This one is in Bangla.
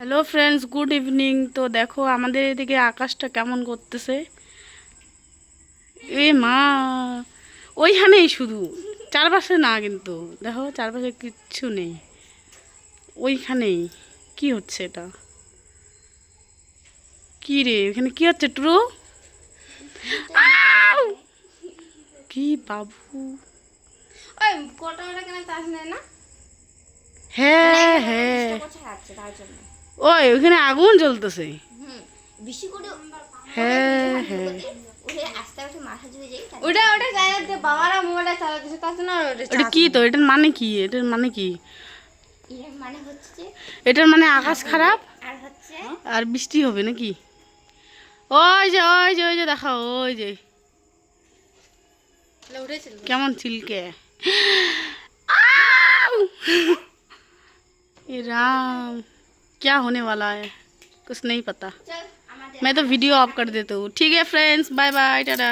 Hello friends, good evening. তো দেখো আমাদের এদিকে আকাশটা কেমন করতেছে। এ মা, ওইখানেই শুধু, চারপাশে না, কিন্তু দেখো চারপাশে কিচ্ছু নেই, ওইখানেই। কি হচ্ছে এটা? কি রে, এখানে কি হচ্ছে ট্রু? আউ! কি বাবু! ওই কোটাটা কেন তাস নেয় না? হ্যাঁ হ্যাঁ, ওই ওইখানে আগুন জ্বলতেছে। বেশি করে হ্যাঁ হ্যাঁ, ওরে আস্তে আস্তে মাথা ধুয়ে যাই। ওটা চালাতে বাবারা মোবাইলটা চালাতেছে, তার জন্য এটা কি? তো এটার মানে কি? এটার মানে কি? এর মানে হচ্ছে এটার মানে আকাশ খারাপ আর হচ্ছে আর বৃষ্টি হবে নাকি? ওই যে ওই যে ওই যে দেখো, ওই যে উঠেছিল। কেমন চিলকে। आउ! ये राम, क्या होने वाला है कुछ नहीं पता। চল আমাদের मैं तो वीडियो ऑफ कर देता हूँ। ठीक है फ्रेंड्स, बाय बाय, टाटा।